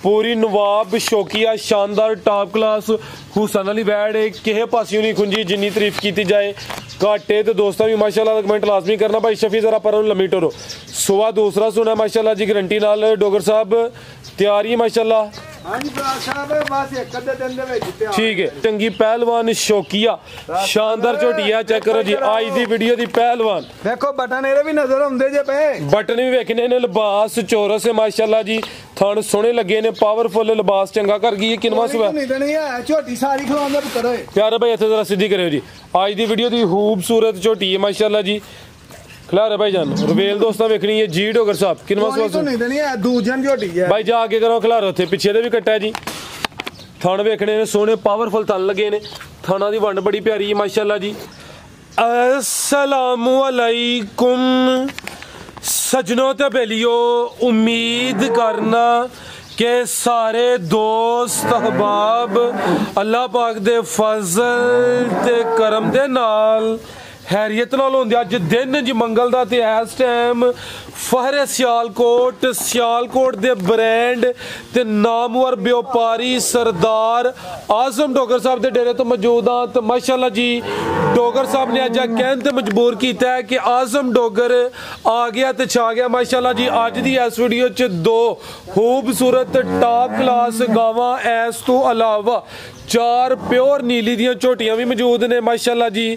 पूरी नवाब शौकिया शानदार टॉप क्लास हुसन वाली वैड है, किहे पासियों नहीं खुंजी जिन्नी तारीफ की जाए घाटे तो दोस्तों भी माशाल्लाह कमेंट लाजमी करना। भाई शफी जरा पर लम्मी टोरो सुबह दूसरा सुना माशाल्लाह जी गारंटी नाल डोगर साहब तैयार ही माशाल्लाह। ठीक है चंगी पहलवान शौकिया शानदार झोटिया चेक करो जी आज दी वीडियो दी पहलवान देखो बटन एरे भी नजर आउंदे जे पे बटन भी वेखने ने लिबास चौरस है माशाल्लाह जी थन सोहने लगे ने पावरफुल लिबास चंगा कर गई है किनवा सुबह झोटी सारी खवांदे पुत्तर प्यारे भाई इत्थे जरा सीधी करियो जी आज दी वीडियो दी खूबसूरत झोटी है माशाल्लाह जी खिलारे भाई जान रवेल दोस्तां वेखनी है जी डोगर साहब किनवा सुबह नहीं देनी है दूजन झोटी है भाई जा आगे करो खिलारो थे पीछे दे भी कट्टा है जी थन वेखने ने सोहने पावरफुल थन लगे ने थाना दी वंड बड़ी प्यारी है माशाल्लाह जी। अस्सलामु अलैकुम सजनों ते बेलियो उम्मीद करना के सारे दोस्त अहबाब अल्लाह पाक दे फजल ते करम दे नाल हैरियत नाल होंदे अज दिन जी मंगल दा ते इस टाइम फहरे सियालकोट दे ब्रांड ते नामवर व्यापारी सरदार आजम डोगर साहब दे डेरे तो मौजूद हाँ तो माशाल्लाह जी डोगर साहब ने अज कहन ते मजबूर किया है कि आजम डोगर आ गया ते छा गया माशाल्लाह जी। अज दी इस वीडियो च दो खूबसूरत टॉप क्लास गावां इस तो अलावा चार प्योर नीली दियां झोटियां भी मौजूद ने माशाल्लाह जी।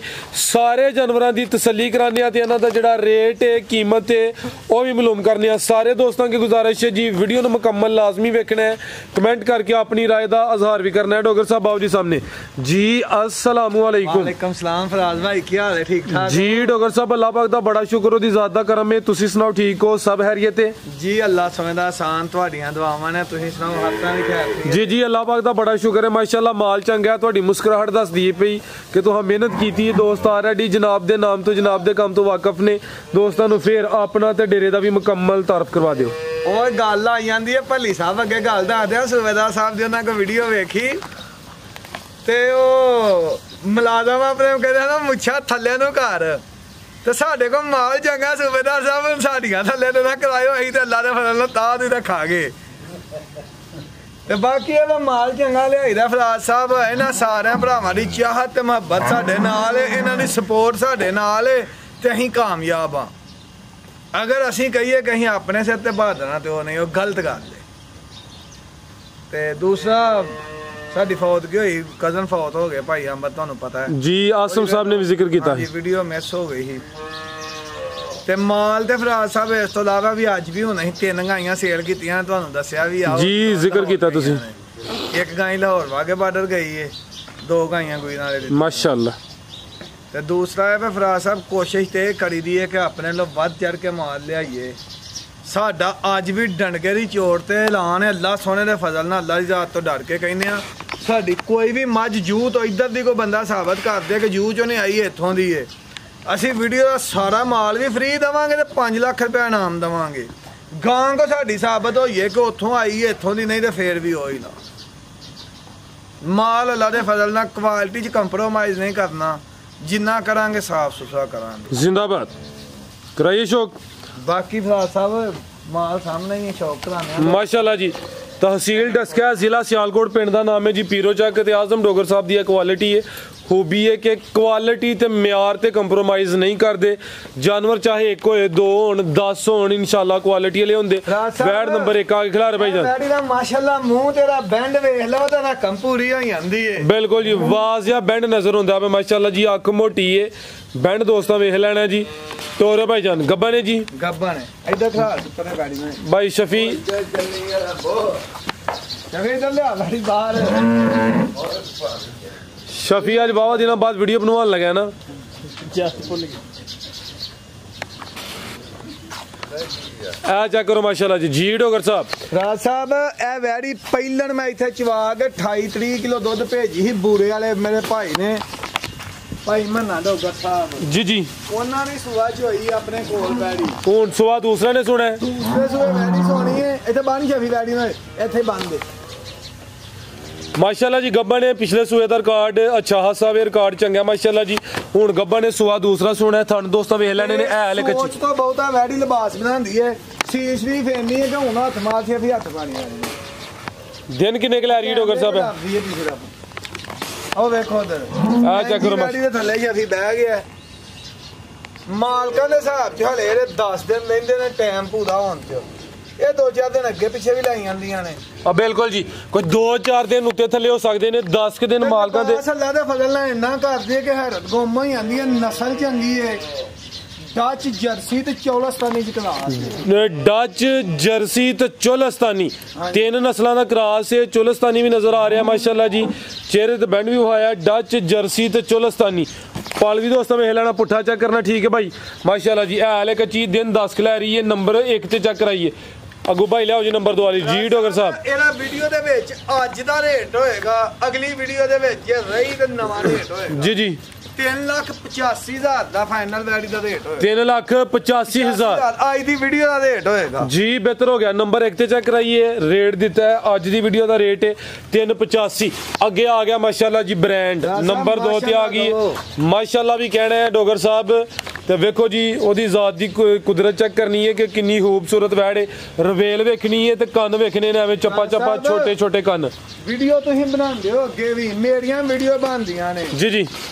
सारे जानवरों की तसल्ली कराने ते इन्हां दा जिहड़ा रेट है कीमत है वह भी मालूम करने। सारे दोस्तों की गुजारिश है जी वीडियो मुकम्मल लाजमी वेखना है कमेंट करके अपनी राय का इजहार भी करना है। डोगर साहब बाबू जी सामने जी अस्सलामु अलैकुम। वालेकुम सलाम फराज भाई क्या हाल है ठीक ठाक जी डोगर साहब अल्लाह पाक दा बड़ा शुक्र ओदी ज़ात दा करम है तुसी सुनाओ ठीक हो सब हैरियत है जी अल्लाह समझदा आसान तुहाडियां दुआवां ने तुसी सुनाओ हर तरह दी खैर जी जी अल्लाह पाक दा बड़ा शुक्र है माशाल्लाह माल चंगा तुहाडी मुस्कुराहट दसदी पई कि तुहां मेहनत कीती है दोस्त ऑलरेडी जनाब दे नाम तो जनाब दे काम तो वाकफ ने दोस्तां नूं फिर अपना ते डेरे दा भी मुकम्मल तारफ करवा दिओ। और गल आई जाती है भली साहब अगे गल दसदे सूबेदार साहब दी उन्हां को वीडियो वेखी ते ओ मुलाजम अपने कहदे ना मुच्छा थल्ले नूं कर ते साडे कोल माल चंगा सूबेदार साहब साडियां थल्ले ना करायो असीं ते अल्लाह दे फजल नाल तां दी रखांगे ते बाकी एदा माल चंगा लियाईदा फराज साहब इन्हां सारे भरावां दी चाहत ते मुहब्बत साडे नाल है इन्हां दी सपोर्ट साडे नाल है ते असीं कामयाब हाँ। अगर असीं कहिए कि असीं अपने सिर ते बहादना ते ओह नहीं ओह गलत गल है। ते दूसरा साडी फौतगी होई कजन फौत हो गए भाई अहमद तुहानूं पता है जी आसम साहब ने भी जिक्र किया वीडियो मिस हो गई ही ते माल ते फराज साहब इस तो इलावा भी अज भी हुण असीं 3 गाइयां सेल कीतियां तुहानूं दस्सिया भी आओ जी जिक्र किया तुसीं एक गाय लाहौर वाघे बॉर्डर गई है 2 गाइयां गुजरां दे माशाल्लाह ते दूसरा है फराज साहब कोशिश ते करी दी है कि अपने लो वध चढ़ के माल लियाइए साडा अज भी डंडके दी चोट ते ऐलान है अल्लाह सोने दे फजल नाल अल्लाह दी जात तो डर के कहने आ साडी कोई भी मझ जू तो इधर दी कोई बंदा साबित कर दे कि जू चों नहीं आई इत्थों दी है असी वीडियो का सारा माल भी फ्री देवांगे ते 5 लाख रुपया इनाम देवांगे गां को साडी साबित होइए कि उत्थों आई है इत्थों दी नहीं तो फिर भी होई ना माल अल्लाह दे फजल नाल क्वालिटी च कंप्रोमाइज नहीं करना जिन्ना करांगे साफ सुथरा करांगे जिंदाबाद कराइए शौक बाकी फराज साहब माल सामने ही शौक कराने माशाल्लाह जी। तहसील डस्का जिला सियालकोट पिंड का नाम है जी पीरो चक ते आजम डोगर साहब की क्वालिटी है खूबी है कि क्वालिटी ते म्यार ते कंप्रोमाइज नहीं करते जानवर चाहे 1 होए 2 होण 10 होण इंशाल्लाह क्वालिटी वाले होंदे। बैड नंबर 1 आके खिलारे भाई जान बैडी दा माशाल्लाह मुंह तेरा बैंड वेख लो ते ना कंपूरी होई जांदी है बिल्कुल जी वाजिया बैंड नजर होंदा है माशाल्लाह जी अख मोटी है बैंड दोस्तां वेख लेना जी। तोरे भाई जान गब्बन है जी गब्बन है इधर खड़ा ऊपर गाड़ी में भाई शफी इधर ले आ गाड़ी बाहर शफी आज बाबा दिनों बाद वीडियो बनवाने लगा ना चेक करो माशाल्लाह जी जी डोगर साहब राज साहब ए वैड़ी पहलन मैं इत्थे चवा के 28-30 किलो दुध भेजी ही बूरे वाले मेरे भाई ने भाई मन्ना डोगर साहब जी जी उन्होंने ने सुबह च होई अपने कोल वैड़ी कौन सुबह दूसरे ने सुना है दूसरे सुबह वैड़ी सोनी है इत्थे बन शफी वैड़ी में इत्थे बन दे माशाल्लाह जी गब्बा ने पिछले सूए का रिकॉर्ड अच्छा खासा वे रिकॉर्ड चंगा माशाल्लाह जी हुण गब्बा ने सुआ दूसरा सुना है थन दोस्तों वेख लेने ने ऐ ले कच्ची तो बहुता वैड़ी लिबास बनांदी है शीश भी फेरनी है कि हुण हत्थ मार के भी हत्थ पानी दिन किन्ने क लै रही डोगर साहब ਉਹ ਵੇਖੋ ਉਧਰ ਆ ਚੈੱਕ ਕਰੋ ਗਾੜੀ ਦੇ ਥੱਲੇ ਹੀ ਅਸੀਂ ਬਹਿ ਗਏ ਮਾਲਕਾਂ ਦੇ ਹਿਸਾਬ 'ਚ ਹਲੇ ਇਹਦੇ 10 ਦਿਨ ਲੈਂਦੇ ਨੇ ਟਾਈਮ ਪੂਰਾ ਹੋਣ 'ਚ ਇਹ 2-4 ਦਿਨ ਅੱਗੇ ਪਿੱਛੇ ਵੀ ਲਾਈ ਜਾਂਦੀਆਂ ਨੇ ਆ ਬਿਲਕੁਲ ਜੀ ਕੋਈ 2-4 ਦਿਨ ਉੱਤੇ ਥੱਲੇ ਹੋ ਸਕਦੇ ਨੇ 10 ਕ ਦਿਨ ਮਾਲਕਾਂ ਦੇ ਅੱਲਾ ਦੇ ਫਜ਼ਲ ਨਾਲ ਇੰਨਾ ਕਰਦੇ ਕਿ ਹੈਰਤ ਗੁੰਮ ਹੋ ਜਾਂਦੀ ਹੈ ਨਸਲ ਚੰਗੀ ਹੈ ਡੱਚ ਜਰਸੀ ਤੇ ਚੌਲਸਤਾਨੀ ਚ ਕਲਾਸ ਡੱਚ ਜਰਸੀ ਤੇ ਚੌਲਸਤਾਨੀ ਤਿੰਨ ਨਸਲਾਂ ਦਾ ਕਰਾਸ ਹੈ ਚੌਲਸਤਾਨੀ ਵੀ ਨਜ਼ਰ ਆ ਰਿਹਾ ਮਾਸ਼ਾਅੱਲਾ ਜੀ ਚਿਹਰੇ ਤੇ ਬੈਂਡ ਵੀ ਹੋਇਆ ਡੱਚ ਜਰਸੀ ਤੇ ਚੌਲਸਤਾਨੀ पालवी दोस्तों में लेना पुट्ठा चेक करना ठीक है भाई माशाल्लाह जी है कच्ची दिन 10 क लै रही है नंबर 1 ਤੇ चेक कराइए अगू भाई लियाओ जी नंबर 2 वाली जी डोगर साहब ਇਹਦਾ ਵੀਡੀਓ ਦੇ ਵਿੱਚ ਅੱਜ ਦਾ ਰੇਟ ਹੋਏਗਾ ਅਗਲੀ ਵੀਡੀਓ ਦੇ ਵਿੱਚ ਜੇ ਰਹੀ ਤੇ ਨਵਾਂ ਰੇਟ ਹੋਏਗਾ ਜੀ ਜੀ 3,85,000 ਦਾ ਫਾਈਨਲ ਵੈਡੀ ਦਾ ਰੇਟ ਹੋਏਗਾ 3,85,000 ਅੱਜ ਦੀ ਵੀਡੀਓ ਦਾ ਰੇਟ ਹੋਏਗਾ जी बेहतर हो गया नंबर 1 ਤੇ चेक कराइए रेट दिता है ਅੱਜ ਦੀ ਵੀਡੀਓ ਦਾ ਰੇਟ ਹੈ 385 ਅੱਗੇ ਆ ਗਿਆ ਮਾਸ਼ਾਅੱਲਾ ਜੀ ਬ੍ਰਾਂਡ ਨੰबर 2 ਤੇ ਆ ਗਈ ਮਾਸ਼ਾਅੱਲਾ ਵੀ ਕਹਿਣਾ ਹੈ ਡੋਗਰ ਸਾਹਿਬ ਤੇ ਵੇਖੋ ਜੀ ਉਹਦੀ ਜ਼ਾਤ ਦੀ ਕੁਦਰਤ ਚੈੱਕ ਕਰਨੀ ਹੈ ਕਿ ਕਿੰਨੀ ਖੂਬਸੂਰਤ ਵੈੜ ਹੈ ਰਵੇਲ ਵੇਖਣੀ ਹੈ ਤੇ ਕੰਨ ਵੇਖਣੇ ਨੇ ਐਵੇਂ ਚੱਪਾ ਚੱਪਾ ਛੋਟੇ ਛੋਟੇ ਕੰਨ ਵੀਡੀਓ ਤੁਸੀਂ ਬਣਾਉਂਦੇ ਹੋ ਅੱਗੇ ਵੀ ਮੇਰੀਆਂ ਵੀਡੀਓ ਬਣਦੀਆਂ ਨੇ ਜੀ ਜੀ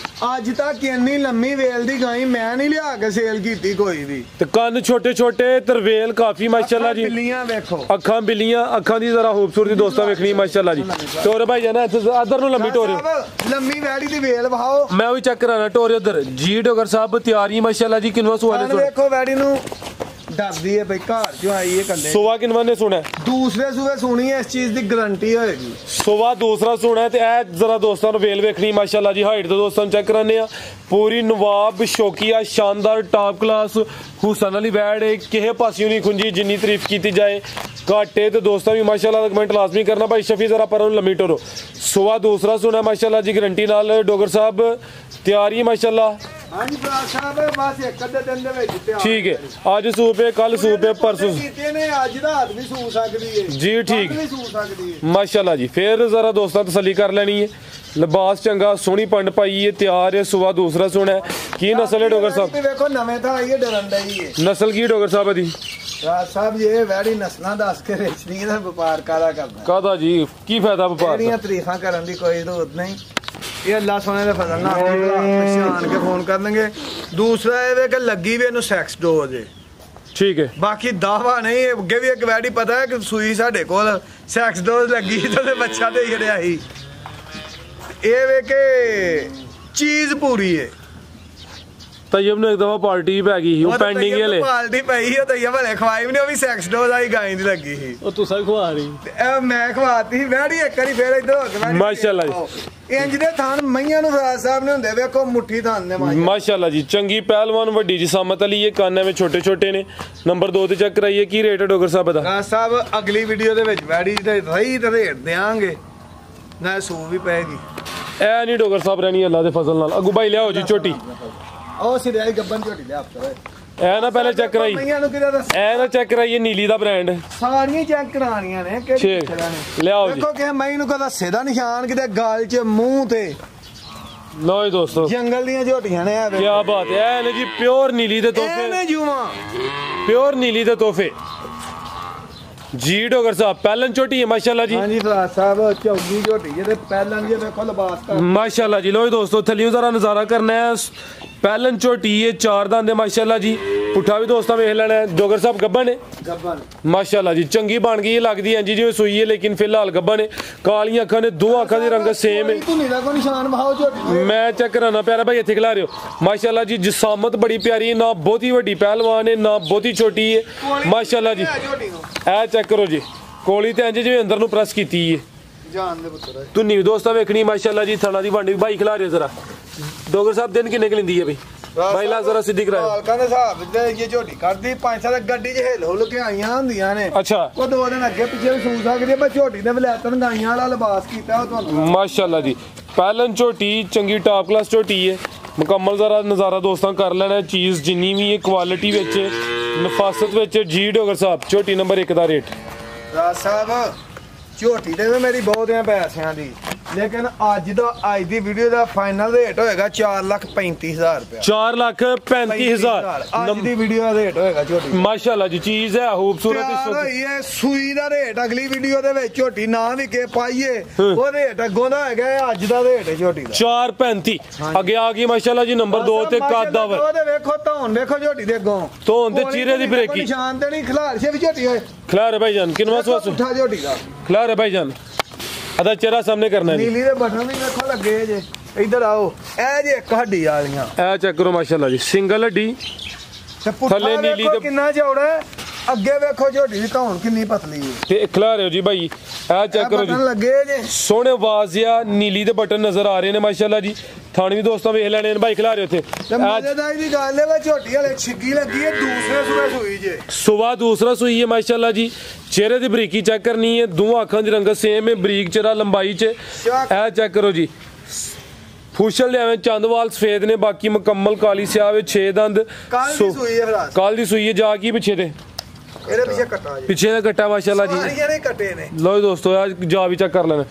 ਅੱਜ ਤੱਕ ਇੰਨੀ ਲੰਮੀ ਵੇਲ ਦੀ ਗਾਈ ਮੈਂ ਨਹੀਂ ਲਿਆ ਕੇ ਸੇਲ ਕੀਤੀ ਕੋਈ ਵੀ ਤੇ ਕੰਨ ਛੋਟੇ ਛੋਟੇ ਤਰਵੇਲ ਕਾਫੀ ਮਾਸ਼ਾਅੱਲਾ ਜੀ ਬਿੱਲੀਆਂ ਵੇਖੋ ਅੱਖਾਂ ਬਿੱਲੀਆਂ ਅੱਖਾਂ ਦੀ ਜ਼ਰਾ ਖੂਬਸੂਰਤੀ ਦੋਸਤਾਂ ਵੇਖਣੀ ਮਾਸ਼ਾਅੱਲਾ ਜੀ ਟੋਰ ਭਾਈ ਜਾਨਾ ਇੱਧਰ ਨੂੰ ਲੰਮੀ ਟੋਰ ਲੰਮੀ ਵੈੜੀ ਦੀ ਵੇਲ ਵਹਾਓ ਮੈਂ ਵੀ ਚੈੱਕ ਕਰਾਣਾ ਟੋਰ ਉਧਰ ਜੀ ਡੋਗਰ ਸਾਹਿਬ ਤਿਆਰੀ ਮਾਸ਼ਾਅੱਲਾ ਜੀ ਕਿੰਨਵਾ ਸਵਾਲ ਹੈ ਵੇਖੋ ਵੈੜੀ ਨੂੰ ਡਰਦੀ ਹੈ ਬਈ ਘਰ ਚੋਂ ਆਈ ਹੈ ਕੰਨੇ ਸੋਵਾ ਕਿੰਨਵਾ ਨੇ ਸੁਣਾ ਦੂਸਰੇ ਸੂਵੇ ਸੁਣੀ ਹੈ ਇਸ ਚੀਜ਼ ਦੀ ਗਾਰੰਟੀ ਹੋਏਗੀ ਸੋਵਾ ਦੂਸਰਾ ਸੁਣਾ ਤੇ ਇਹ ਜ਼ਰਾ ਦੋਸਤਾਂ ਨੂੰ ਵੇਲ ਵੇਖਣੀ ਮਾਸ਼ਾਅੱਲਾ ਜੀ ਹਾਈਟ ਤੇ ਦੋਸਤਾਂ ਨੂੰ ਚੈੱਕ ਕਰਾਨੇ ਆ ਪੂਰੀ ਨਵਾਬ ਸ਼ੌਕੀਆ ਸ਼ਾਨਦਾਰ ਟਾਪ ਕਲਾਸ ਹੁਸਨ ਵਾਲੀ ਵੈੜ ਹੈ ਕਿਸੇ ਪਾਸਿਓਂ ਨਹੀਂ ਖੁੰਜੀ ਜਿੰਨੀ ਤਾਰੀਫ ਕੀਤੀ ਜਾਏ ਘਾਟੇ ਤੇ ਦੋਸਤਾਂ ਵੀ ਮਾਸ਼ਾਅੱਲਾ ਦਾ ਕਮੈਂਟ ਲਾਜ਼ਮੀ ਕਰਨਾ ਭਾਈ ਸ਼ਫੀ ਜ਼ਰਾ ਪਰ ਨੂੰ ਲੰਮੀ ਟੋਰੋ ਸੋਵਾ ਦੂਸਰਾ ਸੁਣਾ ਮਾਸ਼ਾਅੱਲਾ ਜੀ ਗਾਰੰਟੀ ਨਾਲ ਡੋਗਰ ਸਾਹਿਬ ਤਿਆਰੀ ਮਾਸ਼ਾਅੱਲਾ ਹਾਂਜੀ ਭਰਾ ਸਾਹਿਬ ਬਸ ਇੱਕ ਅੱਧੇ ਦਿਨ ਦੇ ਵਿੱਚ ਤਿਆਰ ਠੀਕ ਹੈ ਅੱਜ ਸੂਪੇ ਕੱਲ ਸੂਪੇ ਪਰਸੋਂ ਕੀਤੇ ਨੇ ਅੱਜ ਰਾਤ ਵੀ ਸੂ ਸਕਦੀ ਹੈ ਜੀ ਠੀਕ ਵੀ ਸੂ ਸਕਦੀ ਹੈ ਮਾਸ਼ਾਅੱਲਾ ਜੀ ਫੇਰ ਜ਼ਰਾ ਦੋਸਤਾਂ ਤਸੱਲੀ ਕਰ ਲੈਣੀ ਹੈ ਲਿਬਾਸ ਚੰਗਾ ਸੋਹਣੀ ਪੰਡ ਪਾਈ ਹੈ ਤਿਆਰ ਹੈ ਸੁਬਾ ਦੂਸਰਾ ਸੋਹਣਾ ਹੈ ਕੀ ਨਸਲ ਹੈ ਡੋਗਰ ਸਾਹਿਬ ਵੇਖੋ ਨਵੇਂ ਤਾਂ ਆਈ ਹੈ ਡਰਨ ਡਈ ਹੈ ਨਸਲ ਕੀ ਡੋਗਰ ਸਾਹਿਬ ਦੀ ਰਾਜ ਸਾਹਿਬ ਇਹ ਵੈੜੀ ਨਸਲਾਂ ਦੱਸ ਕੇ ਵੇਚਣੀ ਦਾ ਵਪਾਰ ਕਾਦਾ ਕਰਦਾ ਕਾਦਾ ਜੀ ਕੀ ਫਾਇਦਾ ਵਪਾਰ ਇਹਦੀਆਂ ਤਾਰੀਫਾਂ ਕਰਨ ਦੀ ਕੋਈ ਜ਼ਰੂਰਤ ਨਹੀਂ ਇਹ ਅੱਲਾ ਸੋਨੇ ਦੇ ਫਜ਼ਲ ਨਾਲ ਪਛਾਣ ਕੇ ਫੋਨ ਕਰਨਗੇ ਦੂਸਰਾ ਇਹ ਵੇ ਕਿ ਲੱਗੀ ਵੀ ਇਹਨੂੰ ਸੈਕਸ ਡੋਜ਼ ਹੈ ਠੀਕ ਹੈ ਬਾਕੀ ਦਾਵਾ ਨਹੀਂ ਅੱਗੇ ਵੀ ਇੱਕ ਵੈੜੀ ਪਤਾ ਹੈ ਕਿ ਸੂਈ ਸਾਡੇ ਕੋਲ ਸੈਕਸ ਡੋਜ਼ ਲੱਗੀ ਤੇ ਬੱਚਾ ਦੇ ਛੜਿਆ ਸੀ ਇਹ ਵੇ ਕਿ ਚੀਜ਼ ਪੂਰੀ ਹੈ ਤੈयब ਨੂੰ ਇੱਕ ਦਫਾ ਪਾਰਟੀ ਪੈ ਗਈ ਉਹ ਪੈਂਡਿੰਗ ਹੀ ਹਲੇ ਪਾਰਟੀ ਪਈ ਉਹ ਤੈयब ਹਲੇ ਖਵਾਈ ਵੀ ਨਹੀਂ ਉਹ ਵੀ ਸੈਕਸ ਡੋਜ਼ ਆਈ ਗਾਈ ਦੀ ਲੱਗੀ ਸੀ ਉਹ ਤੂੰ ਸਭ ਖਵਾ ਰਹੀ ਇਹ ਮੈਂ ਖਵਾਤੀ ਵੈੜੀ ਇੱਕ ਵਾਰੀ ਫੇਰ ਇੱਧਰ ਹੋ ਕੇ ਵੈੜੀ ਮਾਸ਼ਾਅੱਲਾ ਜੀ ਇੰਜ ਦੇ ਥਾਨ ਮਈਆਂ ਨੂੰ ਫਰਾਜ਼ ਸਾਹਿਬ ਨੇ ਹੁੰਦੇ ਵੇਖੋ ਮੁੱਠੀ ਥਾਨ ਨੇ ਮਾਸ਼ਾਅੱਲਾ ਜੀ ਚੰਗੀ ਪਹਿਲਵਾਨ ਵੱਡੀ ਜਿਸਾਮਤ ਵਾਲੀ ਇਹ ਕੰਨ ਐਵੇਂ ਛੋਟੇ ਛੋਟੇ ਨੇ ਨੰਬਰ 2 ਤੇ ਚੈੱਕ ਕਰਾਈਏ ਕੀ ਰੇਟ ਹੈ ਡੋਗਰ ਸਾਹਿਬ ਦਾ ਰਾਜ ਸਾਹਿਬ ਅਗਲੀ ਵੀਡੀਓ ਦੇ ਵਿੱਚ ਵੈੜੀ ਤੇ ਸਹੀ ਤੇ ਰੇਟ ਦੇਾਂਗੇ ਨਾ ਸੂ ਵੀ ਪੈਗੀ ਐ ਨਹੀਂ ਡੋਗਰ ਸਾਹਿਬ ਰਹਿਣੀ ਅੱਲਾ ਦੇ ਫਜ਼ਲ ਨਾਲ ਅਗੂ ਭਾਈ ਲਿਆਓ ਜੀ ਝੋਟੀ ਉਹ ਸਿਰੇ ਗੱਬਨ ਝੋਟੀ ਲਿਆ ਆਪਕਾ ਐ ਨਾ ਪਹਿਲੇ ਚੈੱਕ ਕਰਾਈ ਐ ਨਾ ਚੈੱਕ ਕਰਾਈਏ ਨੀਲੀ ਦਾ ਬ੍ਰਾਂਡ ਸਾਰੀਆਂ ਚੈੱਕ ਕਰਾਣੀਆਂ ਨੇ ਕਿਹੜੀ ਲਿਆਓ ਜੀ ਦੇਖੋ ਕਿ ਮੈਂ ਨੂੰ ਕਦਾ ਸਿੱਧਾ ਨਿਸ਼ਾਨ ਕਿਤੇ ਗਾਲ 'ਚ ਮੂੰਹ ਤੇ ਲਓ ਜੀ ਦੋਸਤੋ ਜੰਗਲ ਦੀਆਂ ਝੋਟੀਆਂ ਨੇ ਕੀ ਬਾਤ ਹੈ ਐ ਨੇ ਜੀ ਪਿਓਰ ਨੀਲੀ ਦੇ ਤੋਹਫੇ ਨੇ ਜੂਵਾ ਪਿਓਰ ਨੀਲੀ ਦੇ ਤੋਹਫੇ ਜੀ ਡੋਗਰ ਸਾਹਿਬ ਪਹਿਲਨ ਝੋਟੀ ਹੈ ਮਾਸ਼ਾਅੱਲਾ ਜੀ ਹਾਂਜੀ ਫਰਾਜ਼ ਸਾਹਿਬ ਚੌਗੀ ਝੋਟੀ ਜਿਹਦੇ ਪਹਿਲਨ ਜੇ ਵੇਖੋ ਲਿਬਾਸ ਕਰ ਮਾਸ਼ਾਅੱਲਾ ਜੀ ਲੋ ਦੋਸਤੋ ਥੱਲਿਓਂ ਜ਼ਰਾ ਨਜ਼ਾਰਾ ਕਰਨਾ ਹੈ ਪਹਿਲਨ ਝੋਟੀ ਹੈ ਚਾਰ ਦੰਦ ਮਾਸ਼ਾਅੱਲਾ ਜੀ ਪੁੱਠਾ ਵੀ ਦੋਸਤਾਂ ਵੇਖ ਲੈਣਾ ਡੋਗਰ ਸਾਹਿਬ ਗੱਬਨ ਨੇ ਗੱਬਨ ਮਾਸ਼ਾਅੱਲਾ ਜੀ ਚੰਗੀ ਬਣ ਗਈ ਲੱਗਦੀ ਹੈ ਜੀ ਜਿਵੇਂ ਸੂਈ ਹੈ ਲੇਕਿਨ ਫਿਲਹਾਲ ਗੱਬਨ ਨੇ ਕਾਲੀਆਂ ਅੱਖਾਂ ਨੇ ਦੋ ਅੱਖਾਂ ਦੀ ਰੰਗਤ ਸੇਮ ਹੈ ਧੁਨੀ ਦਾ ਕੋਈ ਨਿਸ਼ਾਨ ਬਹਾਓ ਝੋਟੀ ਮੈਂ ਚੈੱਕ ਕਰਾਣਾ ਪਿਆਰਾ ਭਾਈ ਇੱਥੇ ਖਿਲਾ ਰਹੇ ਹੋ ਮਾਸ਼ਾਅੱਲਾ ਜੀ ਜਿਸਾਮਤ ਬੜੀ ਪਿਆਰੀ ਹੈ ਨਾ ਬਹੁਤੀ ਵੱਡੀ ਪਹਿਲਵਾਨ ਹੈ ਨਾ ਬਹੁਤੀ ਛੋਟੀ ਹੈ ਮਾਸ਼ਾਅੱਲਾ ਜੀ ਇਹ ਚੈੱਕ ਕਰੋ ਜੀ ਕੋਲੀ ਤੇ ਇੰਜ ਜਿਵੇਂ ਅੰਦਰ ਨੂੰ ਪ੍ਰੈਸ ਕੀਤੀ ਹੈ ਜਾਨ ਦੇ ਪੁੱਤਰ ਧੁਨੀ ਵੀ ਦੋਸਤਾਂ ਵੇਖਣੀ ਮਾਸ਼ਾਅੱਲਾ ਜੀ ਥਣਾ ਦੀ ਵੰਡੀ ਭਾਈ ਖਿਲਾ ਰਹੇ ਜ਼ਰਾ ਡੋਗਰ ਸਾਹਿਬ ਦਿਨ ਕਿੰਨੇ ਲੈਂਦੀ ਹੈ ਬਈ ਭਾਈ ਲਾ ਜ਼ਰਾ ਸਿੱਧੀ ਕਰਾਓ ਮਾਲਕਾਂ ਦੇ ਹਿਸਾਬ ਤੇ ਇਹ ਝੋਟੀ ਕਰਦੀ 5-7 ਗੱਡੀ 'ਚ ਹਿੱਲ ਹੁੱਲ ਕੇ ਆਈਆਂ ਹੁੰਦੀਆਂ ਨੇ ਅੱਛਾ ਉਹ 2 ਦਿਨ ਅੱਗੇ ਪਿੱਛੇ ਵੀ ਸੂ ਸਕਦੀ ਹੈ ਪਰ ਝੋਟੀ ਨੇ ਵਲੈਤਨ ਗਾਈਆਂ ਵਾਲਾ ਲਿਬਾਸ ਕੀਤਾ ਉਹ ਤੁਹਾਨੂੰ ਮਾਸ਼ਾਅੱਲਾ ਜੀ ਪਹਿਲਨ ਝੋਟੀ ਚੰਗੀ ਟਾਪ ਕਲਾਸ ਝੋਟੀ ਹੈ ਮੁਕੰਮਲ ਜ਼ਰਾ ਨਜ਼ਾਰਾ ਦੋਸਤਾਂ ਕਰ ਲੈਣਾ ਚੀਜ਼ ਜਿੰਨੀ ਵੀ ਹੈ ਕੁਆਲਿਟੀ ਵਿੱਚ ਨਫਾਸਤ ਵਿੱਚ ਜੀ ਡੋਗਰ ਸਾਹਿਬ ਝੋਟੀ ਨੰਬਰ 1 ਦਾ ਰੇਟ ਰਾਜ ਸਾਹਿਬ ਝੋਟੀ ਦੇ ਮੇਰੀ ਬਹੁਤ ਆ ਪੈਸਿਆਂ ਦੀ लेकिन ਅੱਜ ਦੀ ਵੀਡੀਓ ਦਾ ਫਾਈਨਲ ਰੇਟ ਹੋਏਗਾ 4,35,000 ਰੁਪਏ 4,35,000 ਅੱਜ ਦੀ ਵੀਡੀਓ ਦਾ ਰੇਟ ਹੋਏਗਾ ਝੋਟੀ ਮਾਸ਼ਾਅੱਲਾ ਜੀ ਚੀਜ਼ ਹੈ ਖੂਬਸੂਰਤ ਇਹ ਸੂਈ ਦਾ ਰੇਟ ਅਗਲੀ ਵੀਡੀਓ ਦੇ ਵਿੱਚ ਝੋਟੀ ਨਾ ਵੀ ਕੇ ਪਾਈਏ ਉਹ ਰੇਟ ਅੱਗੋਂ ਦਾ ਹੈਗਾ ਅੱਜ ਦਾ ਰੇਟ ਹੈ ਝੋਟੀ ਦਾ 4,35 ਅੱਗੇ ਆ ਗਈ ਮਾਸ਼ਾਅੱਲਾ ਜੀ ਨੰਬਰ 2 ਤੇ ਕਾਦਾਵਰ ਉਹਦੇ ਵੇਖੋ ਧੌਣ ਵੇਖੋ ਝੋਟੀ ਦੇ ਅੱਗੋਂ ਧੌਣ ਤੇ ਚੀਰੇ ਦੀ ਬ੍ਰੇਕੀ ਨਿਸ਼ਾਨ ਤੇ ਨਹੀਂ ਖਿਲਾਰ ਸੇ ਵੀ ਝੋਟੀ ਹੋਏ ਖਿਲਾਰ ਭਾਈਜਾਨ ਕਿੰਨਾ ਸਵਾਸ ਉਠਾ ਝੋਟੀ ਦਾ ਖਿਲਾਰ ਭਾਈਜਾਨ ਅਦਾ ਚਿਹਰਾ ਸਾਹਮਣੇ ਕਰਨਾ ਨਹੀਂ ਨੀਲੀ ਦੇ ਬਟਨ ਵੀ ਵੇਖੋ ਲੱਗੇ ਜੇ ਇੱਧਰ ਆਓ ਇਹ ਜੇ ਇੱਕ ਹੱਡੀ ਵਾਲੀਆਂ ਇਹ ਚੈੱਕ ਕਰੋ ਮਾਸ਼ਾਅੱਲਾ ਜੀ ਸਿੰਗਲ ਹੱਡੀ ਤੇ ਥੱਲੇ ਨੀਲੀ ਤੇ ਕਿੰਨਾ ਚੌੜਾ ਹੈ ਅੱਗੇ ਵੇਖੋ ਝੋਟੀ ਦੀ ਧੌਣ ਕਿੰਨੀ ਪਤਲੀ ਹੈ ਤੇ ਖਿਲਾ ਰਹੇ ਹੋ ਜੀ ਭਾਈ ਇਹ ਚੈੱਕ ਕਰੋ ਜੀ ਲੱਗੇ ਜੇ ਸੋਹਣੇ ਵਾਜ਼ਿਆ ਨੀਲੀ ਦੇ ਬਟਨ ਨਜ਼ਰ ਆ ਰਹੇ ਨੇ ਮਾਸ਼ਾਅੱਲਾ ਜੀ ਥਾਣ ਵੀ ਦੋਸਤਾਂ ਵੇਖ ਲੈਣੇ ਨੇ ਭਾਈ ਖਿਲਾ ਰਹੇ ਉੱਥੇ ਤੇ ਮਜ਼ੇਦਾਰ ਦੀ ਗੱਲ ਹੈ ਵਾ ਝੋਟੀ ਵਾਲੇ ਛਿੱਗੀ ਲੱਗੀ ਹੈ ਦੂਸਰੇ ਸੂਏ ਸੂਈ ਜੇ ਸੁਬਾ ਦੂਸਰਾ ਸੂਈ ਹੈ ਮਾਸ਼ਾਅੱਲਾ ਜੀ ਚਿਹਰੇ ਦੀ ਬਰੀਕੀ ਚੈੱਕ ਕਰਨੀ ਹੈ ਦੋਵਾਂ ਅੱਖਾਂ ਦੀ ਰੰਗਤ ਸੇਮ ਹੈ ਬਰੀਕ ਚਿਹਰਾ ਲੰਬਾਈ 'ਚ ਇਹ ਚੈੱਕ ਕਰੋ ਜੀ ਫੂਸ਼ਲ ਦੇ ਐਵੇਂ ਚੰਦਵਾਲ ਸਫੇਦ ਨੇ ਬਾਕੀ ਮੁਕੰਮਲ ਕਾਲੀ ਸਿਆਹ ਵਿੱਚ 6 ਦੰਦ ਕੱਲ ਦੀ ਸੂਈ ਹੈ ਕੱਲ ਦੀ ਸੂਈ ਹੈ ਜਾ ਕੀ ਪਿੱਛੇ ਤੇ ਇਹਦੇ ਪਿੱਛੇ ਕੱਟਾ ਜੀ ਪਿੱਛੇ ਦਾ ਕੱਟਾ ਮਾਸ਼ਾਅੱਲਾ ਜੀ ਸਾਰੀਆਂ ਨੇ ਕੱਟੇ ਨੇ ਲੋ ਦੋਸਤੋ ਆ ਜਾ ਵੀ ਚੈੱਕ ਕਰ ਲੈਣਾ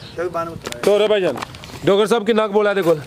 ਤੋਰੇ ਭਾਈਜਾਨ ਡਾਕਟਰ ਸਾਹਿਬ ਕਿੰਨਾ ਕੁ ਬੋਲਿਆ ਦੇ ਕੋਲ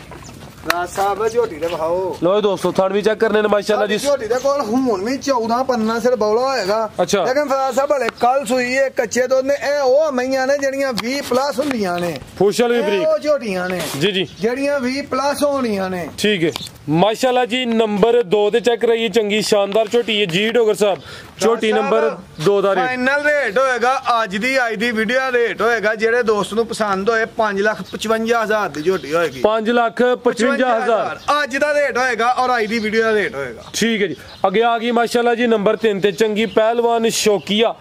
ਰਾਜ ਸਾਹਿਬ ਝੋਟੀ ਦੇ ਵਿਖਾਓ ਲੋ ਦੋਸਤੋ ਥਣ ਵੀ ਚੈੱਕ ਕਰਨੇ ਨੇ ਮਾਸ਼ਾਅੱਲਾ ਜੀ ਝੋਟੀ ਦੇ ਕੋਲ ਹੁਣ ਵੀ 14 ਪੰਨਾ ਸਿਰ ਬੌਲਾ ਹੋਏਗਾ ਅੱਛਾ ਲੇਕਿਨ ਫਰਾਜ ਸਾਹਿਬ ਹਲੇ ਕੱਲ ਸੂਈ ਹੈ ਕੱਚੇ ਦੁੱਧ ਨੇ ਇਹ ਉਹ ਮਈਆਂ ਨੇ ਜਿਹੜੀਆਂ 20 ਪਲੱਸ ਹੁੰਦੀਆਂ ਨੇ ਫੂਸ਼ਲ ਵੀ ਬਰੀਕ ਉਹ ਝੋਟੀਆਂ ਨੇ ਜੀ ਜੀ ਜਿਹੜੀਆਂ 20 ਪਲੱਸ ਹੋਣੀਆਂ ਨੇ ਠੀਕ ਹੈ ਮਾਸ਼ਾਅੱਲਾ ਜੀ ਨੰਬਰ 2 ਤੇ ਚੈੱਕ ਰਹੀ ਚੰਗੀ ਸ਼ਾਨਦਾਰ ਝੋਟੀ ਹੈ ਜੀ ਡੋਗਰ ਸਾਹਿਬ ਝੋਟੀ ਨੰਬਰ 2 ਦਾ ਰੇਟ ਫਾਈਨਲ ਰੇਟ ਹੋਏਗਾ ਅੱਜ ਦੀ ਵੀਡੀਓ ਦਾ ਰੇਟ ਹੋਏਗਾ ਜਿਹੜੇ ਦੋਸਤ ਨੂੰ ਪਸੰਦ ਹੋਏ 5,55,000 ਦੀ ਝੋਟੀ ਹੋਏਗੀ 5,55,000 ਅੱਜ ਦਾ ਰੇਟ ਹੋਏਗਾ ਔਰ ਅੱਜ ਦੀ ਵੀਡੀਓ ਦਾ ਰੇਟ ਹੋਏਗਾ ਠੀਕ ਹੈ ਜੀ ਅੱਗੇ ਆ ਗਈ ਮਾਸ਼ਾਅੱਲਾ ਜੀ ਨੰਬਰ 3 ਤੇ ਚੰਗੀ ਪਹਿਲਵਾਨ ਸ਼ੌਕੀਆ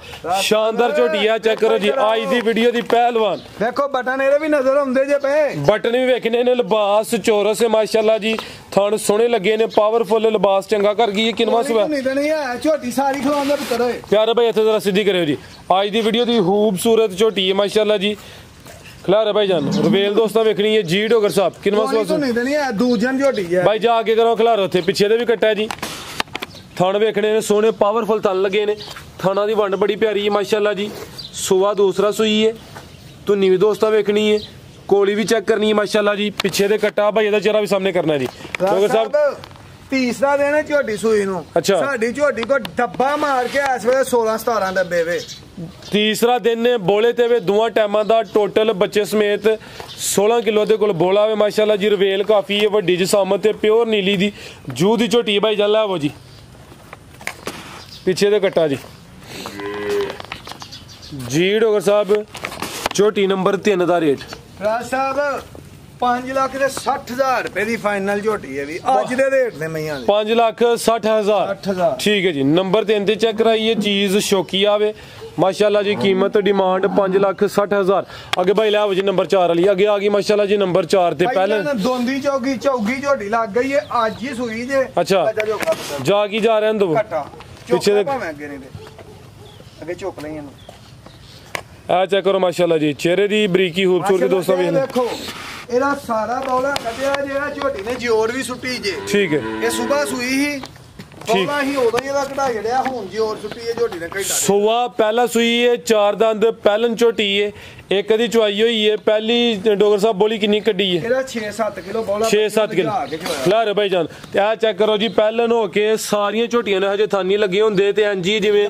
ਸ਼ਾਨਦਾਰ ਝੋਟੀ ਆ ਚੈੱਕ ਕਰੋ ਜੀ ਅੱਜ ਦੀ ਵੀਡੀਓ ਦੀ ਪਹਿਲਵਾਨ ਦੇਖੋ ਬਟਨ ਇਹਦੇ ਵੀ ਨਜ਼ਰ ਆਉਂਦੇ ਜੇ ਪਏ ਬਟਨ ਵੀ ਵੇਖਣੇ ਨੇ ਲਿਬਾਸ ਚੌਰਸ ਹੈ ਮਾਸ਼ਾਅੱਲਾ ਜੀ ਥਣ ਸੋਹਣੇ ਲੱਗੇ ਨੇ ਪਾਵਰਫੁੱਲ ਲਿਬਾਸ ਚੰਗਾ ਕਰ ਗਈ ਹੈ ਕਿੰਨਾ ਸਵਾ ਨਹੀਂ ਦੇਣੀ ਹੈ ਝੋਟੀ ਸਾਰੀ ਖਵਾਉਂਦਾ ਪੁੱਤਰ ਓਏ ਪਿਆਰੇ ਭਾਈ ਇੱਥੇ ਜ਼ਰਾ ਸਿੱਧੀ ਕਰਿਓ ਜੀ ਅੱਜ ਦੀ ਵੀਡੀਓ ਦੀ ਖੂਬਸੂਰਤ ਝੋਟੀ ਹੈ ਮਾਸ਼ਾਅੱਲਾ ਜੀ ਖਿਲਾਰੇ ਭਾਈ ਜਾਨ ਰਵੇਲ ਦੋਸਤਾਂ ਵੇਖਣੀ ਹੈ ਜੀ ਡੋਗਰ ਸਾਹਿਬ ਕਿੰਨਾ ਸਵਾ ਨਹੀਂ ਦੇਣੀ ਹੈ ਦੂਜਨ ਝੋਟੀ ਹੈ ਭਾਈ ਜਾ ਕੇ ਕਰੋ ਖਿਲਾਰੇ ਉੱਥੇ ਪਿੱਛੇ ਦੇ ਵੀ ਕੱਟਾ ਜੀ ਥਣ ਵੇਖਣੇ ਨੇ ਸੋਹਣੇ ਪਾਵਰਫੁੱਲ ਥਣ ਲੱਗੇ ਨੇ ਥਾਣਾ ਦੀ ਵੰਡ ਬੜੀ ਪਿਆਰੀ ਹੈ ਮਾਸ਼ਾਅੱਲਾ ਜੀ ਸੁਬਾ ਦੂਸਰਾ ਸੂਈ ਹੈ ਧੁੰਨੀ ਵੀ ਦੋਸਤਾਂ ਵੇਖਣੀ ਹੈ ਕੋਲੀ ਵੀ ਚੈੱਕ ਕਰਨੀ ਹੈ ਮਾਸ਼ਾਅੱਲਾ ਜੀ ਪਿੱਛੇ ਦੇ ਕੱਟਾ ਭਾਈ ਇਹਦਾ ਚਿਹਰਾ ਵੀ ਸਾਹਮਣੇ ਕਰਨਾ ਜੀ ਡੋਗਰ ਸਾਹਿਬ ਤੀਸਰਾ ਦਿਨ ਹੈ ਝੋਟੀ ਸੂਈ ਨੂੰ ਸਾਡੀ ਝੋਟੀ ਕੋ ਡੱਬਾ ਮਾਰ ਕੇ ਇਸ ਵੇਲੇ 16-17 ਡੱਬੇ ਵੇ ਤੀਸਰਾ ਦਿਨ ਨੇ ਬੋਲੇ ਤੇ ਵੇ ਦੋਵਾਂ ਟਾਈਮਾਂ ਦਾ ਟੋਟਲ ਬੱਚੇ ਸਮੇਤ 16 ਕਿਲੋ ਦੇ ਕੋਲ ਬੋਲਾ ਵੇ ਮਾਸ਼ਾਅੱਲਾ ਜੀ ਰਵੇਲ ਕਾਫੀ ਹੈ ਵੱਡੀ ਜਸਾਮਤ ਤੇ ਪਿਓਰ ਨੀਲੀ ਦੀ ਜੂ ਦੀ ਝੋਟੀ ਭਾਈ ਜਾਨ ਲਾਵੋ ਜੀ ਪਿੱਛੇ ਦੇ ਕੱਟਾ ਜੀ ਜੀ ਡੋਗਰ ਸਾਹਿਬ ਝੋਟੀ ਨੰਬਰ 3 ਦਾ ਰੇਟ ਰਾਜ ਸਾਹਿਬ 5,60,000 ਰੁਪਏ ਦੀ ਫਾਈਨਲ ਝੋਟੀ ਹੈ ਵੀ ਅੱਜ ਦੇ ਰੇਟ ਨੇ ਮਈਆਂ ਦੇ 5,60,000 ਠੀਕ ਹੈ ਜੀ ਨੰਬਰ 3 ਤੇ ਚੈੱਕ ਕਰਾਈਏ ਚੀਜ਼ ਸ਼ੌਕੀ ਆਵੇ ਮਾਸ਼ਾਅੱਲਾ ਜੀ ਕੀਮਤ ਡਿਮਾਂਡ 5,60,000 ਅੱਗੇ ਭਾਈ ਲੈ ਆਓ ਜੀ ਨੰਬਰ 4 ਵਾਲੀ ਅੱਗੇ ਆ ਗਈ ਮਾਸ਼ਾਅੱਲਾ ਜੀ ਨੰਬਰ 4 ਤੇ ਪਹਿਲੇ ਦੋਂਦੀ ਚੌਗੀ ਝੋਟੀ ਲੱਗ ਗਈ ਹੈ ਅੱਜ ਹੀ ਸੂਈ ਜੇ ਅੱਛਾ ਜਾ ਕੀ ਜਾ ਰਹੇ ਨੇ ਪਿੱਛੇ ਦੇ ਅੱਗੇ ਨਹੀਂ ਅੱਗੇ ਝੁਕ ਲਈ ਇਹਨੂੰ ਆ ਚੈੱਕ ਕਰੋ ਮਾਸ਼ਾਅੱਲਾ ਜੀ ਚਿਹਰੇ ਦੀ ਬਰੀਕੀ ਖੂਬਸੂਰਤੀ ਦੋਸਤਾਂ ਵੇਖ ਦੇਖੋ ਇਹਦਾ ਸਾਰਾ ਬੌਲਾ ਕੱਢਿਆ ਜਿਹੜਾ ਝੋਟੀ ਨੇ ਜੋੜ ਵੀ ਸੁੱਟੀ ਜੇ ਠੀਕ ਹੈ ਇਹ ਸਵੇਰ ਸੂਈ ਸੀ ਬੌਲਾ ਹੀ ਉਦੋਂ ਹੀ ਇਹਦਾ ਕਢਾ ਜੜਿਆ ਹੁਣ ਜੋੜ ਸੁੱਟੀ ਹੈ ਝੋਟੀ ਨੇ ਘੰਟਾ ਸੁਬਾ ਪਹਿਲਾ ਸੂਈ ਹੈ 4 ਦੰਦ ਪਹਿਲਨ ਝੋਟੀ ਹੈ ਇੱਕ ਦੀ ਚੁਆਈ ਹੋਈ ਹੈ ਪਹਿਲੀ ਡੋਗਰ ਸਾਹਿਬ ਬੋਲੀ ਕਿੰਨੀ ਕੱਢੀ ਹੈ ਇਹਦਾ 6-7 ਕਿਲੋ ਬੌਲਾ 6-7 ਕਿਲੋ ਖਲਾਰੇ ਭਾਈ ਜਾਨ ਤੇ ਆ ਚੈੱਕ ਕਰੋ ਜੀ ਪਹਿਲਨ ਹੋ ਕੇ ਸਾਰੀਆਂ ਝੋਟੀਆਂ ਨੇ ਹਜੇ ਥਾਨੀ ਲੱਗੇ ਹੁੰਦੇ ਤੇ ਐਂਜੀ ਜਿਵੇਂ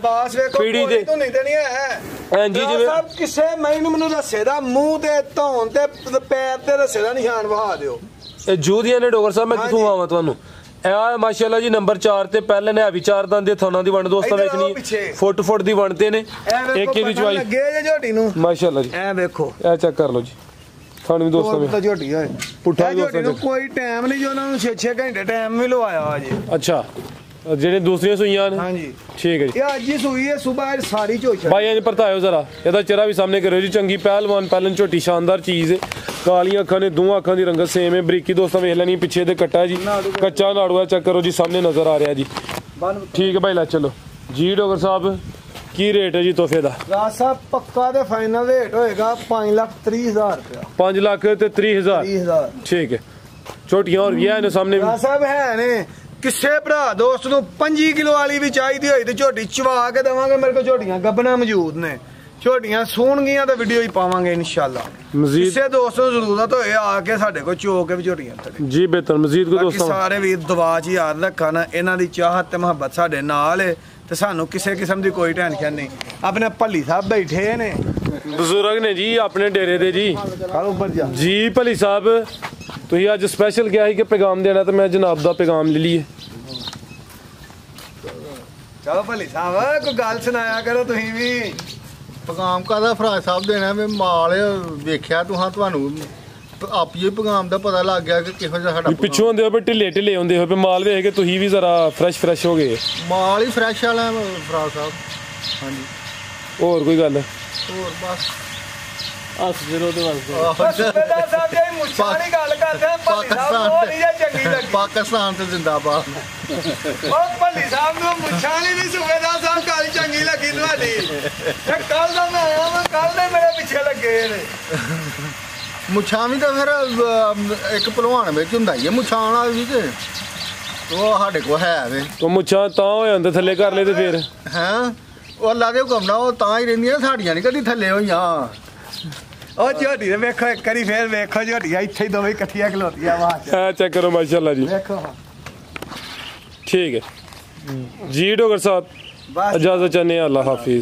ਪੀੜੀ ਦੇ ਤੋਂ ਨਹੀਂ ਦੇਣੀ ਹੈ ਐਂਜੀ ਜਿਵੇਂ ਸਭ ਕਿਸੇ ਮੈਨੂੰ ਰੱਸੇ ਦਾ ਮੂੰਹ ਤੇ ਧੌਣ ਤੇ ਪੈਰ ਤੇ ਰੱਸੇ ਦਾ ਨਿਸ਼ਾਨ ਵਹਾ ਦਿਓ ਇਹ ਜੂਦੀਆਂ ਨੇ ਡੋਗਰ ਸਾਹਿਬ ਮੈਂ ਕਿੱਥੋਂ ਆਵਾਂ ਤੁਹਾਨੂੰ ਇਹ ਮਾਸ਼ਾਅੱਲਾ ਜੀ ਨੰਬਰ 4 ਤੇ ਪਹਿਲੇ ਨੇ ਵੀ 4 ਦੰਦ ਦੇ ਥਾਣਾ ਦੀ ਵੰਡ ਦੋਸਤਾਂ ਵੇਖਣੀ ਫੁੱਟ ਦੀ ਵੰਡ ਤੇ ਨੇ ਇੱਕ ਇਹਦੀ ਚੁਆਈ ਲੱਗੇ ਜੇ ਝੋਟੀ ਨੂੰ ਮਾਸ਼ਾਅੱਲਾ ਜੀ ਇਹ ਵੇਖੋ ਇਹ ਚੈੱਕ ਕਰ ਲਓ ਜੀ ਥਾਣ ਵੀ ਦੋਸਤਾਂ ਵੇਖ ਝੋਟੀ ਹੋਏ ਪੁੱਠਾ ਝੋਟੀ ਨੂੰ ਕੋਈ ਟਾਈਮ ਨਹੀਂ ਜੋ ਉਹਨਾਂ ਨੂੰ 6-6 ਘੰਟੇ ਟਾਈਮ ਵੀ ਲਵਾਇਆ ਵਾ ਜੀ ਅੱਛਾ ਜਿਹੜੇ ਦੂਸਰੀਆਂ ਸੂਈਆਂ ਨੇ ਹਾਂਜੀ ਠੀਕ ਹੈ ਜੀ ਇਹ ਅੱਜ ਹੀ ਸੂਈ ਹੈ ਸਵੇਰ ਸਾਰੀ ਝੋਟੀ ਭਾਈ ਇੰਜ ਪਰਤਾਇਓ ਜ਼ਰਾ ਇਹਦਾ ਚਿਹਰਾ ਵੀ ਸਾਹਮਣੇ ਕਰਿਓ ਜੀ ਚੰਗੀ ਪਹਿਲਵਾਨ ਪਹਿਲਨ ਝੋਟੀ ਸ਼ਾਨਦਾਰ ਚੀਜ਼ ਹੈ ਕਾਲੀਆਂ ਅੱਖਾਂ ਨੇ ਦੋਵਾਂ ਅੱਖਾਂ ਦੀ ਰੰਗਤ ਸੇਮ ਹੈ ਬਰੀਕੀ ਦੋਸਤਾਂ ਵੇਖ ਲੈਣੀ ਪਿੱਛੇ ਦੇ ਕੱਟਾ ਜੀ ਕੱਚਾ ਨਾੜੂਆ ਚੈੱਕ ਕਰੋ ਜੀ ਸਾਹਮਣੇ ਨਜ਼ਰ ਆ ਰਿਹਾ ਜੀ ਠੀਕ ਹੈ ਭਾਈ ਲੈ ਚਲੋ ਜੀ ਡੋਗਰ ਸਾਹਿਬ ਕੀ ਰੇਟ ਹੈ ਜੀ ਤੋਹਫੇ ਦਾ ਰਾਜ ਸਾਹਿਬ ਪੱਕਾ ਤੇ ਫਾਈਨਲ ਰੇਟ ਹੋਏਗਾ 5,30,000 ਰੁਪਇਆ 5,30,000 ਠੀਕ ਹੈ ਛੋਟੀਆਂ ਹੋਰ ਵੀ ਹੈ ਨੇ ਸਾਹਮਣੇ ਰਾਜ ਸਾਹਿਬ ਹੈ ਨੇ ਕਿਸੇ ਭਰਾ ਦੋਸਤ ਨੂੰ 5 ਕਿਲੋ ਵਾਲੀ ਵੀ ਚਾਹੀਦੀ ਹੋਈ ਤੇ ਝੋਟੀ ਚਵਾ ਕੇ ਦੇਵਾਂਗੇ ਮੇਰੇ ਕੋਲ ਝੋਟੀਆਂ ਗੱਬਣਾ ਮੌਜੂਦ ਨੇ ਝੋਟੀਆਂ ਸੂਣਗੀਆਂ ਤਾਂ ਵੀਡੀਓ ਹੀ ਪਾਵਾਂਗੇ ਇਨਸ਼ਾਅੱਲਾ। ਮਜ਼ੀਦ ਕਿਸੇ ਦੋਸਤ ਨੂੰ ਜ਼ਰੂਰਤ ਹੋਏ ਆ ਕੇ ਸਾਡੇ ਕੋਲ ਚੋ ਕੇ ਵੀ ਝੋਟੀਆਂ ਤੱਕ ਜੀ ਬਿਹਤਰ ਮਜ਼ੀਦ ਕੋ ਬਾਕੀ ਦੋਸਤੋ ਸਾਰੇ ਵੀਰ ਦੁਆ 'ਚ ਯਾਦ ਰੱਖਣ, ਇਹਨਾਂ ਦੀ ਚਾਹਤ ਤੇ ਮੁਹੱਬਤ ਸਾਡੇ ਨਾਲ ਹੈ ਤੇ ਸਾਨੂੰ ਕਿਸੇ ਕਿਸਮ ਦੀ ਕੋਈ ਟੈਨਸ਼ਨ ਨਹੀਂ। ਆਪਣੇ ਭੱਲੀ ਸਾਹਿਬ ਬੈਠੇ ਨੇ, ਬਜ਼ੁਰਗ ਨੇ ਜੀ ਆਪਣੇ ਡੇਰੇ ਦੇ ਜੀ। ਉੱਪਰ ਜਾ ਜੀ ਭਲੀ ਸਾਹਿਬ ਤੁਸੀਂ ਅੱਜ ਸਪੈਸ਼ਲ ਕਿਹਾ ਸੀ ਕਿ ਪੈਗਾਮ ਦੇਣਾ ਤੇ ਮੈਂ ਜਨਾਬ ਦਾ ਪੈਗਾਮ ਲੈ ਲਈਏ। ਚਲੋ ਭੱਲੀ ਸਾਹਿਬ ਕੋਈ ਗੱਲ ਸੁਣਾਇਆ ਕਰੋ ਤੁਸੀਂ ਵੀ। ਪੈਗਾਮ ਕਾਹਦਾ ਫਰਾਜ ਸਾਹਿਬ ਦੇਣਾ ਵੀ ਮਾਲ ਵੇਖਿਆ ਤੁਹਾਨੂੰ ਆਪੀ ਪੈਗਾਮ ਦਾ ਪਤਾ ਲੱਗ ਗਿਆ ਕਿ ਕਿਹੋ ਜਿਹਾ ਸਾਡਾ ਵੀ ਪਿੱਛੋਂ ਆਉਂਦੇ ਹੋ ਵੀ ਢਿੱਲੇ ਢਿੱਲੇ ਆਉਂਦੇ ਹੋ ਵੀ ਮਾਲ ਵੇਖ ਕੇ ਤੁਸੀਂ ਵੀ ਜ਼ਰਾ ਫਰੈਸ਼ ਹੋ ਗਏ। ਮਾਲ ਹੀ ਫਰੈਸ਼ ਵਾਲਾ ਫਰਾਜ ਸਾਹਿਬ। ਹਾਂਜੀ ਹੋਰ ਕੋਈ ਗੱਲ ਹੋਰ ਬਸ ਹੱਸ ਜ਼ਰੋ ਤੇ ਸੂਬੇਦਾਰ ਸਾਹਿਬ ਜੀ ਮੁੱਛਾਂ ਦੀ ਗੱਲ ਕਰਦੇ ਆ, ਭੱਲੀ ਸਾਹਿਬ ਨੂੰ ਨਹੀਂ ਚੰਗੀ ਲੱਗੀ। ਪਾਕਿਸਤਾਨ ਤੇ ਜ਼ਿੰਦਾਬਾਦ। ਉਹ ਭੱਲੀ ਸਾਹਿਬ ਨੂੰ ਮੁੱਛਾਂ ਨਹੀਂ ਸੂਬੇਦਾਰ ਸਾਹਿਬ ਗੱਲ ਚੰਗੀ ਲੱਗੀ ਤੁਹਾਡੀ। ਤੇ ਕੱਲ ਦਾ ਮੈਂ ਆਇਆ ਮੈਂ ਕੱਲ ਦੇ ਮੇਰੇ ਪਿੱਛੇ ਲੱਗੇ ਨੇ। ਮੁੱਛਾਂ ਵੀ ਤਾਂ ਫਿਰ ਇੱਕ ਭਲਵਾਨ ਵਿੱਚ ਹੁੰਦਾ ਹੀ ਹੈ ਮੁੱਛਾਂ ਵਾਲਾ ਵੀ ਤੇ ਉਹ ਸਾਡੇ ਕੋਲ ਹੈ ਵੇ। ਉਹ ਮੁੱਛਾਂ ਤਾਂ ਹੋ ਜਾਂਦੇ ਥੱਲੇ ਕਰ ਲਏ ਤੇ ਫਿਰ ਹੈਂ ਉਹ ਅੱਲਾ ਦੇ ਹੁਕਮ ਨਾਲ ਉਹ ਤਾਂ ਹੀ ਰਹਿੰਦੀਆਂ, ਸਾਡੀਆਂ ਨਹੀਂ ਕਦੀ ਥੱਲੇ ਹੋਈਆਂ। ਉਹ ਝੋਟੀ ਦੇ ਵੇਖੋ ਇੱਕ ਵਾਰੀ ਫੇਰ ਵੇਖੋ ਝੋਟੀਆਂ ਇੱਥੇ ਹੀ ਦੋਵੇਂ ਇਕੱਠੀਆਂ ਖਲੋਤੀਆਂ ਵਾਹ ਐ ਚੈੱਕ ਕਰੋ ਮਾਸ਼ਾਅੱਲਾ ਜੀ। ਵੇਖੋ ਠੀਕ ਹੈ ਜੀ ਡਾਕਟਰ ਸਾਹਿਬ ਬਸ ਇਜਾਜ਼ਤ ਚਾਹੁੰਦੇ ਹਾਂ। ਅੱਲਾ ਹਾਫਿਜ਼।